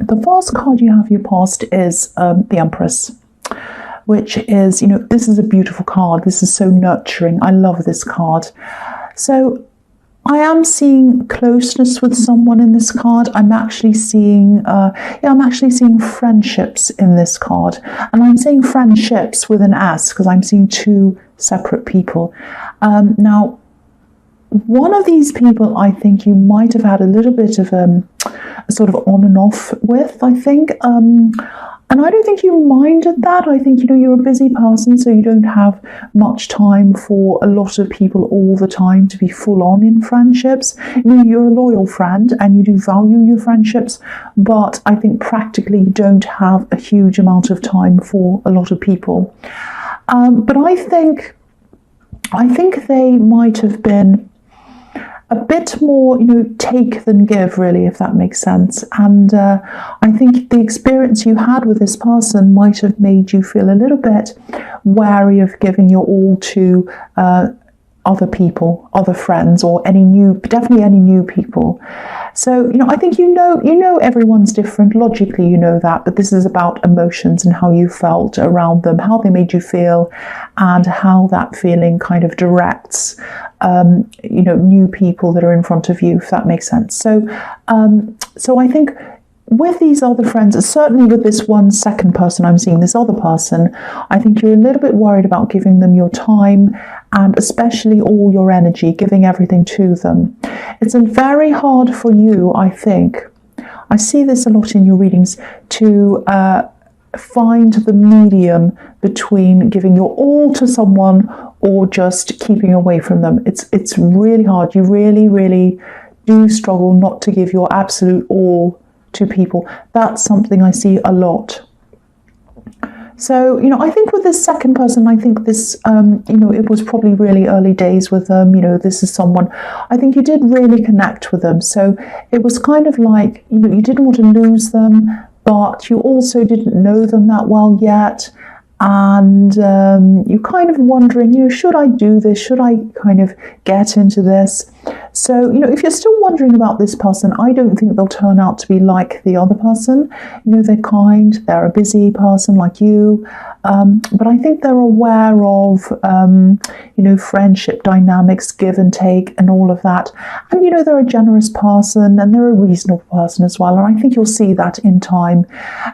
The first card you have your past is the Empress, which is, this is a beautiful card. This is so nurturing. I love this card. So I am seeing closeness with someone in this card. I'm actually seeing, friendships in this card. And I'm saying friendships with an S because I'm seeing two separate people. Now, one of these people, I think you might have had a little bit of a sort of on and off with, I think. And I don't think you minded that. I think, you're a busy person, so you don't have much time for a lot of people all the time to be full on in friendships. You're a loyal friend and you do value your friendships, but I think practically you don't have a huge amount of time for a lot of people. But I think they might have been a bit more, take than give, really, if that makes sense. And I think the experience you had with this person might have made you feel a little bit wary of giving your all to other people, other friends, or definitely any new people. So, I think you know everyone's different. Logically, you know that, but this is about emotions and how you felt around them, how they made you feel, and how that feeling kind of directs, new people that are in front of you, if that makes sense. So I think with these other friends, certainly with this one second person I'm seeing, this other person, I think you're a little bit worried about giving them your time and especially all your energy, giving everything to them. It's very hard for you, I think. I see this a lot in your readings, to find the medium between giving your all to someone or just keeping away from them. It's really hard. You really, really do struggle not to give your absolute all to people. That's something I see a lot. So, I think with this second person, I think this, it was probably really early days with them. This is someone, I think you did really connect with them. So it was kind of like, you didn't want to lose them, but you also didn't know them that well yet. And you're kind of wondering, should I do this? Should I kind of get into this? So, if you're still wondering about this person, I don't think they'll turn out to be like the other person. They're kind, they're a busy person like you. But I think they're aware of, friendship dynamics, give and take and all of that. And, they're a generous person and they're a reasonable person as well. And I think you'll see that in time.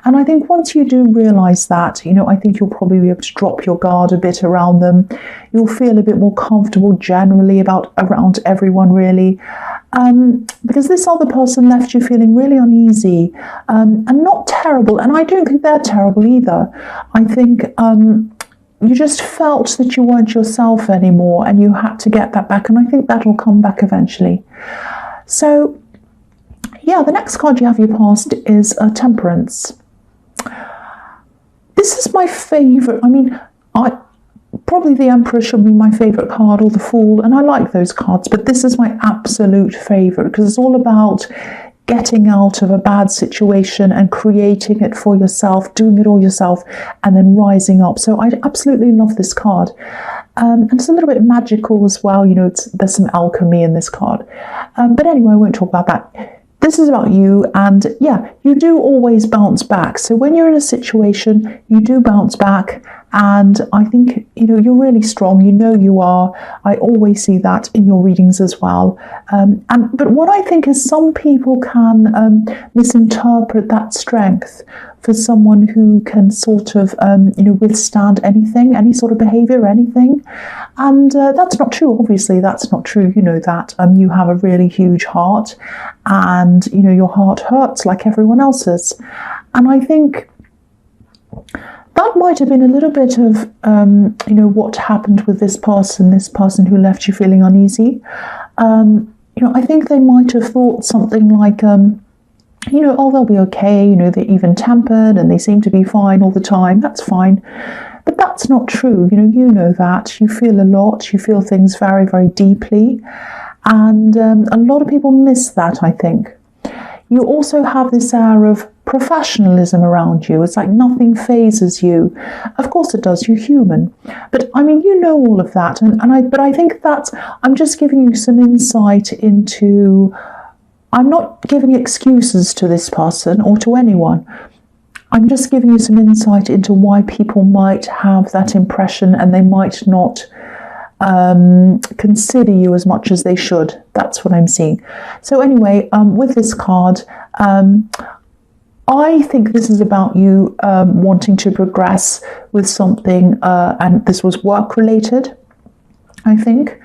And I think once you do realise that, I think you'll probably be able to drop your guard a bit around them. You'll feel a bit more comfortable generally around everyone, really. Because this other person left you feeling really uneasy and not terrible. And I don't think they're terrible either. I think you just felt that you weren't yourself anymore and you had to get that back. And I think that'll come back eventually. So, yeah, the next card you have your past is Temperance. This is my favourite. I mean, probably the Emperor should be my favourite card, or the Fool, and I like those cards, but this is my absolute favourite because it's all about getting out of a bad situation and creating it for yourself, doing it all yourself, and then rising up. So I absolutely love this card. And it's a little bit magical as well. There's some alchemy in this card. But anyway, I won't talk about that. This is about you, and yeah, you do always bounce back. So when you're in a situation, you do bounce back, and I think, you're really strong. You are. I always see that in your readings as well. But what I think is some people can misinterpret that strength for someone who can sort of, withstand anything, any sort of behaviour, anything. And that's not true, obviously, that's not true. You know that. You have a really huge heart and, your heart hurts like everyone else's. And I think that might have been a little bit of, what happened with this person who left you feeling uneasy. I think they might have thought something like, they'll be okay, they're even-tempered and they seem to be fine all the time, that's fine. But that's not true, you know that. You feel a lot, you feel things very, very deeply. And a lot of people miss that, I think. You also have this air of professionalism around you. It's like nothing phases you. Of course it does, you're human. But I mean, you know all of that. But I think I'm just giving you some insight into I'm not giving excuses to this person or to anyone. I'm just giving you some insight into why people might have that impression and they might not consider you as much as they should. That's what I'm seeing. So anyway, with this card, I think this is about you wanting to progress with something, and this was work related, I think.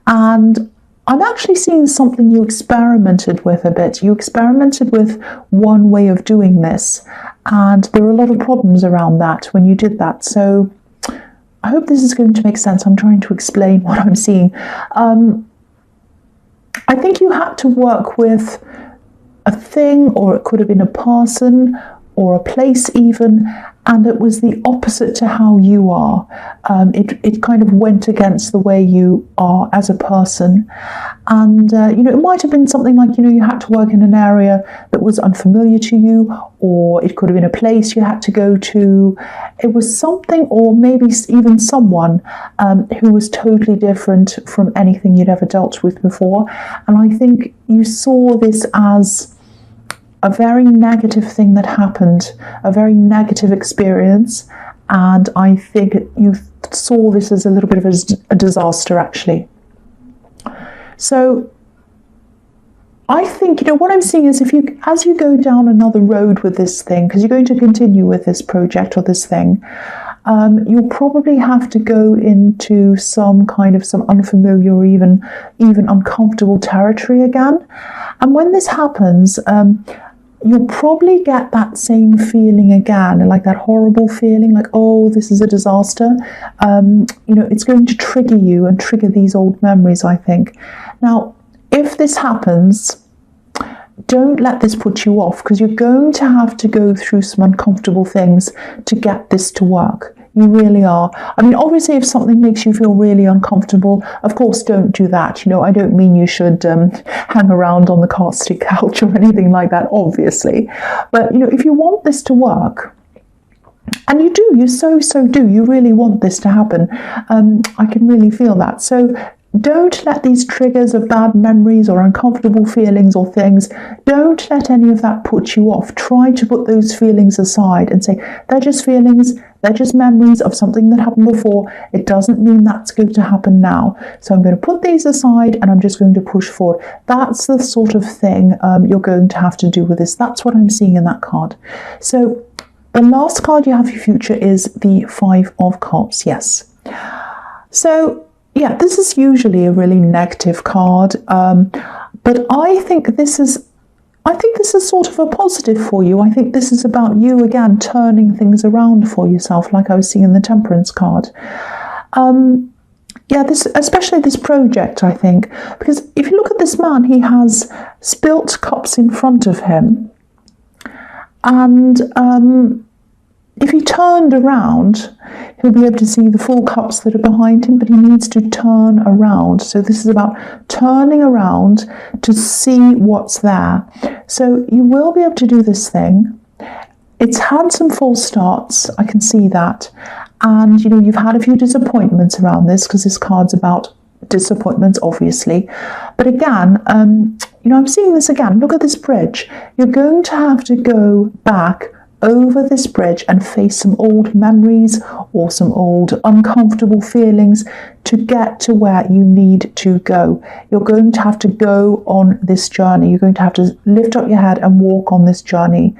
And I'm actually seeing something you experimented with a bit. You experimented with one way of doing this, and there were a lot of problems around that when you did that. So I hope this is going to make sense. I'm trying to explain what I'm seeing. I think you had to work with a thing, or it could have been a person or a place even, and it was the opposite to how you are. It kind of went against the way you are as a person. And, it might have been something like, you had to work in an area that was unfamiliar to you, or it could have been a place you had to go to. It was something, or maybe even someone who was totally different from anything you'd ever dealt with before. And I think you saw this as a very negative thing that happened, a very negative experience, and I think you saw this as a little bit of a disaster, actually. So I think, what I'm seeing is as you go down another road with this thing, because you're going to continue with this project or this thing, you'll probably have to go into some unfamiliar or even uncomfortable territory again. And when this happens, you'll probably get that same feeling again, like that horrible feeling, like, oh, this is a disaster. It's going to trigger you and trigger these old memories, I think. Now, if this happens, don't let this put you off, because you're going to have to go through some uncomfortable things to get this to work. You really are. I mean, obviously, if something makes you feel really uncomfortable, of course, don't do that. I don't mean you should hang around on the casting couch or anything like that, obviously. But, if you want this to work, and you so do, you really want this to happen. I can really feel that. So don't let these triggers of bad memories or uncomfortable feelings or things, don't let any of that put you off. Try to put those feelings aside and say, they're just feelings, they're just memories of something that happened before. It doesn't mean that's going to happen now. So I'm going to put these aside and I'm just going to push forward. That's the sort of thing you're going to have to do with this. That's what I'm seeing in that card. So the last card you have for your future is the Five of Cups. Yes. So yeah, this is usually a really negative card, but I think this is sort of a positive for you. I think this is about you again turning things around for yourself, like I was seeing in the Temperance card. Especially this project, I think, because if you look at this man, he has spilt cups in front of him, and if he turned around, he'll be able to see the full cups that are behind him, but he needs to turn around. So this is about turning around to see what's there. So you will be able to do this thing. It's had some false starts, I can see that. And, you've had a few disappointments around this, because this card's about disappointments, obviously. But again, I'm seeing this again. Look at this bridge. You're going to have to go back over this bridge and face some old memories or some old uncomfortable feelings to get to where you need to go. You're going to have to go on this journey. You're going to have to lift up your head and walk on this journey.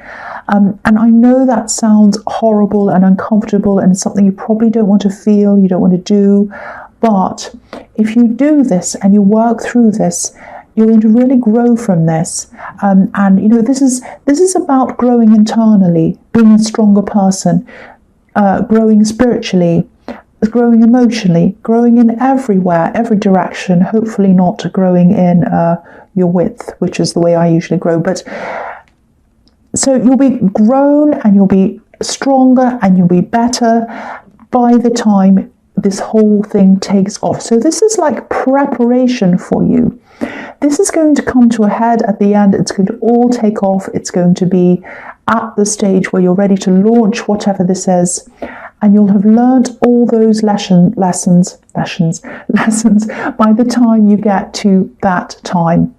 And I know that sounds horrible and uncomfortable and something you probably don't want to feel, you don't want to do. But if you do this and you work through this, you're going to really grow from this, this is about growing internally, being a stronger person, growing spiritually, growing emotionally, growing in everywhere, every direction. Hopefully not growing in your width, which is the way I usually grow. But so you'll be grown and you'll be stronger and you'll be better by the time this whole thing takes off. So this is like preparation for you. This is going to come to a head at the end. It's going to all take off. It's going to be at the stage where you're ready to launch whatever this is. And you'll have learned all those lessons by the time you get to that time.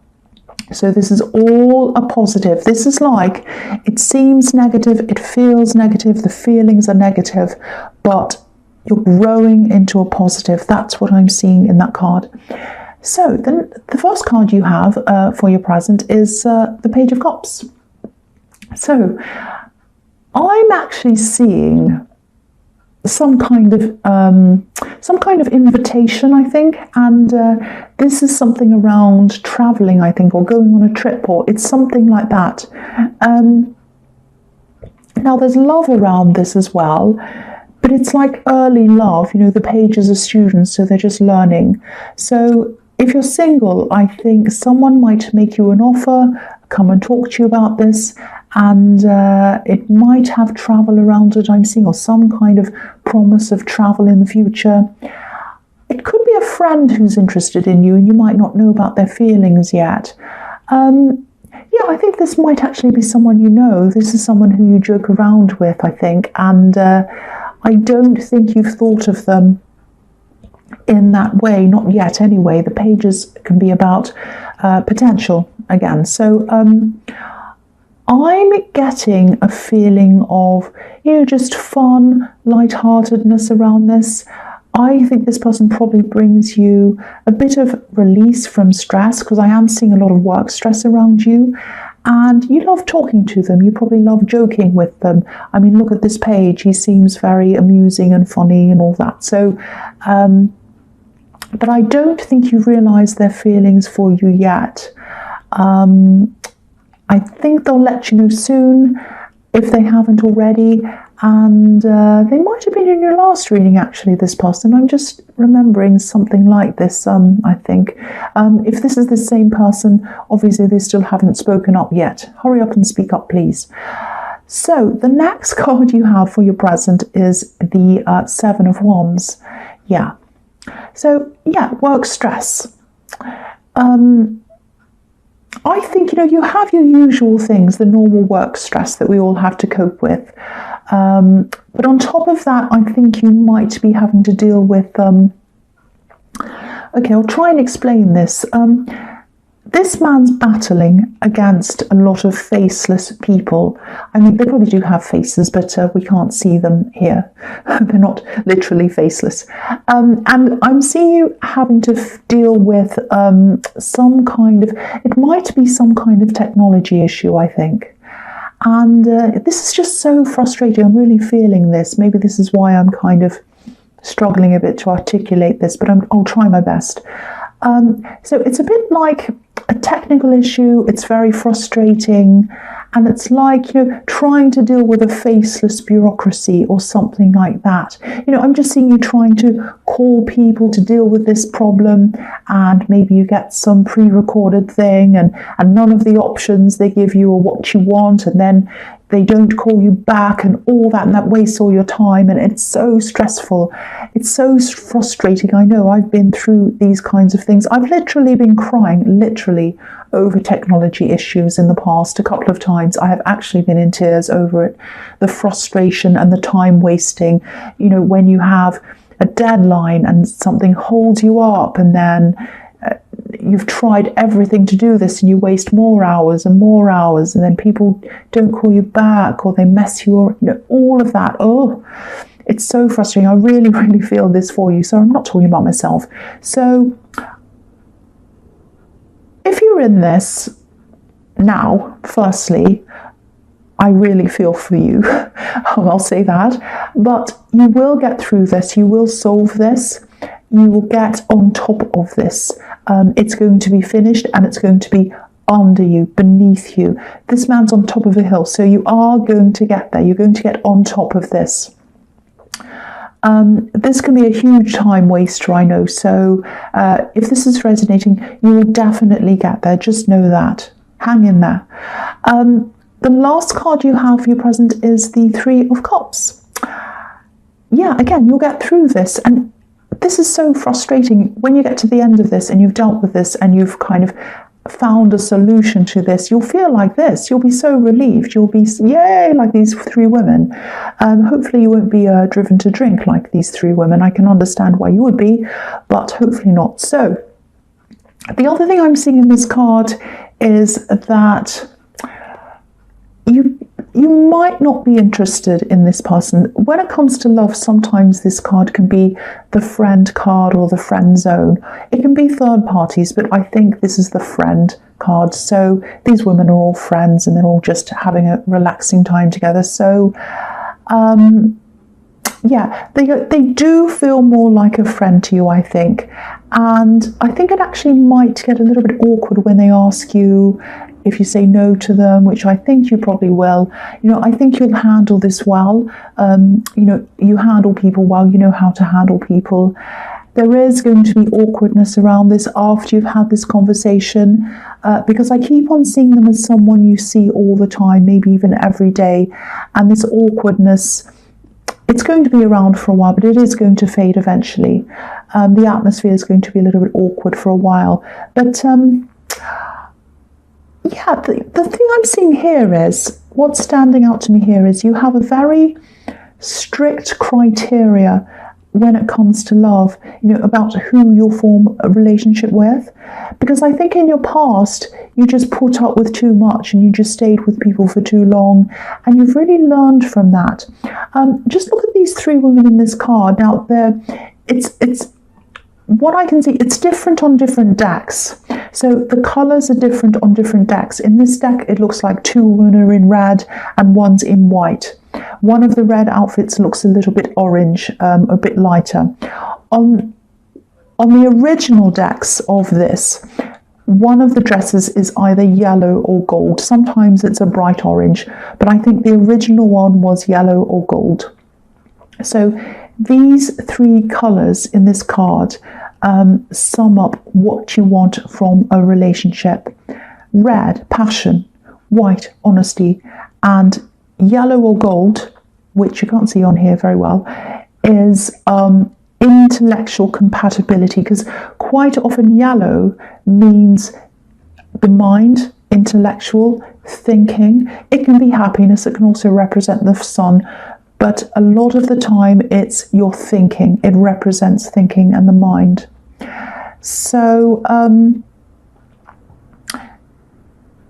So this is all a positive. This is like, it seems negative, it feels negative, the feelings are negative, but you're growing into a positive. That's what I'm seeing in that card. So then the first card you have for your present is the Page of Cups. So I'm actually seeing some kind of invitation, I think, and this is something around traveling, I think, or going on a trip, or it's something like that. Now there's love around this as well, but it's like early love. You know, the pages are students, so they're just learning. So if you're single, I think someone might make you an offer, come and talk to you about this, and it might have travel around it, I'm seeing, or some kind of promise of travel in the future. It could be a friend who's interested in you, and you might not know about their feelings yet. Yeah, I think this might actually be someone you know. This is someone who you joke around with, I think, and I don't think you've thought of them in that way, not yet anyway. The pages can be about potential again. So I'm getting a feeling of, you know, just fun, lightheartedness around this. I think this person probably brings you a bit of release from stress, because I am seeing a lot of work stress around you. And you love talking to them. You probably love joking with them. I mean, look at this page. He seems very amusing and funny and all that. So, but I don't think you realise their feelings for you yet. I think they'll let you know soon, if they haven't already. And they might have been in your last reading, actually, this person. I'm just remembering something like this, I think. If this is the same person, obviously they still haven't spoken up yet. Hurry up and speak up, please. So the next card you have for your present is the Seven of Wands. Yeah. So, yeah, work stress. I think, you know, you have your usual things, the normal work stress that we all have to cope with. But on top of that, I think you might be having to deal with, okay, I'll try and explain this. This man's battling against a lot of faceless people. I mean, they probably do have faces, but we can't see them here. They're not literally faceless. And I'm seeing you having to deal with some kind of, it might be some kind of technology issue, I think. And this is just so frustrating. I'm really feeling this. Maybe this is why I'm kind of struggling a bit to articulate this, but I'll try my best. So it's a bit like a technical issue. It's very frustrating, and it's like, you know, trying to deal with a faceless bureaucracy or something like that. You know, I'm just seeing you trying to call people to deal with this problem, and maybe you get some pre-recorded thing, and none of the options they give you are what you want, and then they don't call you back and all that, and that wastes all your time, and it's so stressful. It's so frustrating. I know, I've been through these kinds of things. I've literally been crying, literally, over technology issues in the past a couple of times. I have actually been in tears over it. The frustration and the time wasting, you know, when you have a deadline and something holds you up, and then you've tried everything to do this and you waste more hours, and then people don't call you back, or they mess you up, you know, all of that. Oh, it's so frustrating. I really, really feel this for you. So I'm not talking about myself. So if you're in this now, firstly, I really feel for you. I'll say that. But you will get through this. You will solve this. You will get on top of this. It's going to be finished, and it's going to be under you, beneath you. This man's on top of a hill, so you are going to get there. You're going to get on top of this. This can be a huge time waster, I know. So if this is resonating, you will definitely get there. Just know that. Hang in there. The last card you have for your present is the Three of Cups. Yeah, again, you'll get through this. And this is so frustrating when you get to the end of this and you've dealt with this and you've kind of found a solution to this. You'll feel like this. You'll be so relieved. You'll be, yay, like these three women. Hopefully you won't be driven to drink like these three women. I can understand why you would be, but hopefully not. So the other thing I'm seeing in this card is that you might not be interested in this person. When it comes to love, sometimes this card can be the friend card or the friend zone. It can be third parties, but I think this is the friend card. So these women are all friends and they're all just having a relaxing time together. So yeah, they do feel more like a friend to you, I think. And I think it actually might get a little bit awkward when they ask you if you say no to them, which I think you probably will. I think you'll handle this well. You handle people well. You know how to handle people. There is going to be awkwardness around this after you've had this conversation, because I keep on seeing them as someone you see all the time, maybe even every day. And this awkwardness, it's going to be around for a while, but it is going to fade eventually. The atmosphere is going to be a little bit awkward for a while. But yeah, the thing I'm seeing here is, what's standing out to me here is you have a very strict criteria when it comes to love, about who you'll form a relationship with. Because I think in your past, you just put up with too much and you just stayed with people for too long, and you've really learned from that. Just look at these three women in this card. Now, it's what I can see, it's different on different decks. So the colours are different on different decks. In this deck, it looks like two women are in red and one's in white. One of the red outfits looks a little bit orange, a bit lighter. On the original decks of this, one of the dresses is either yellow or gold. Sometimes it's a bright orange, but I think the original one was yellow or gold. So these three colours in this card sum up what you want from a relationship. Red, passion; white, honesty; and yellow or gold, which you can't see on here very well, is intellectual compatibility, because quite often yellow means the mind, intellectual thinking. It can be happiness, it can also represent the sun, but a lot of the time it's your thinking. It represents thinking and the mind. So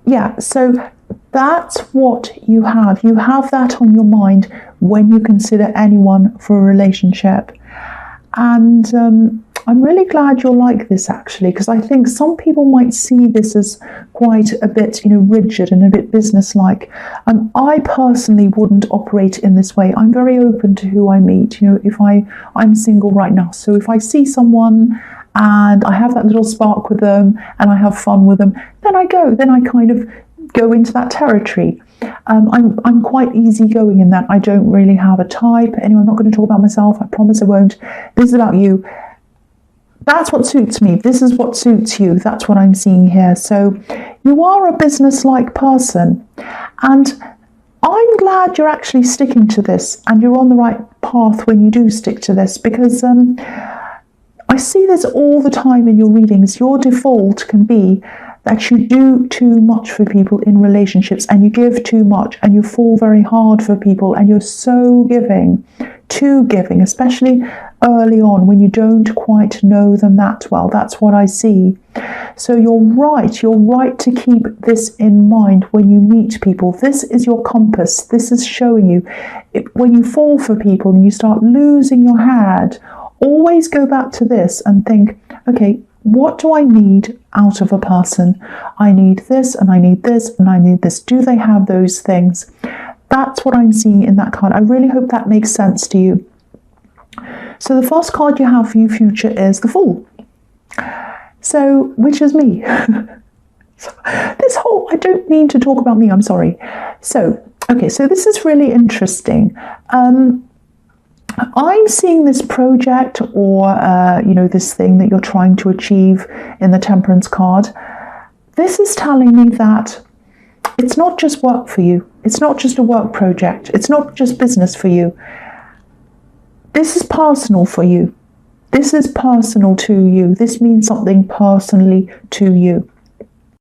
yeah, so that's what you have. You have that on your mind when you consider anyone for a relationship. And I'm really glad you're like this, actually, because I think some people might see this as quite a bit, rigid and a bit businesslike. I personally wouldn't operate in this way. I'm very open to who I meet. If I'm single right now, so if I see someone and I have that little spark with them and I have fun with them, then I kind of go into that territory. I'm quite easygoing in that. I don't really have a type. Anyway, I'm not going to talk about myself. I promise I won't. This is about you. That's what suits me. This is what suits you. That's what I'm seeing here. So you are a business-like person. And I'm glad you're actually sticking to this and you're on the right path when you do stick to this, because I see this all the time in your readings. Your default can be that you do too much for people in relationships and you give too much and you fall very hard for people and you're so too giving, especially early on when you don't quite know them that well. That's what I see. So you're right to keep this in mind when you meet people. This is your compass. This is showing you when you fall for people and you start losing your head, always go back to this and think, okay, what do I need out of a person? I need this and I need this and I need this. Do they have those things? That's what I'm seeing in that card. I really hope that makes sense to you. So the first card you have for your future is the Fool. So, which is me. I don't mean to talk about me, I'm sorry. So, okay, so this is really interesting. I'm seeing this project or, this thing that you're trying to achieve in the Temperance card. This is telling me that it's not just work for you. It's not just a work project. It's not just business for you. This is personal for you. This is personal to you. This means something personally to you.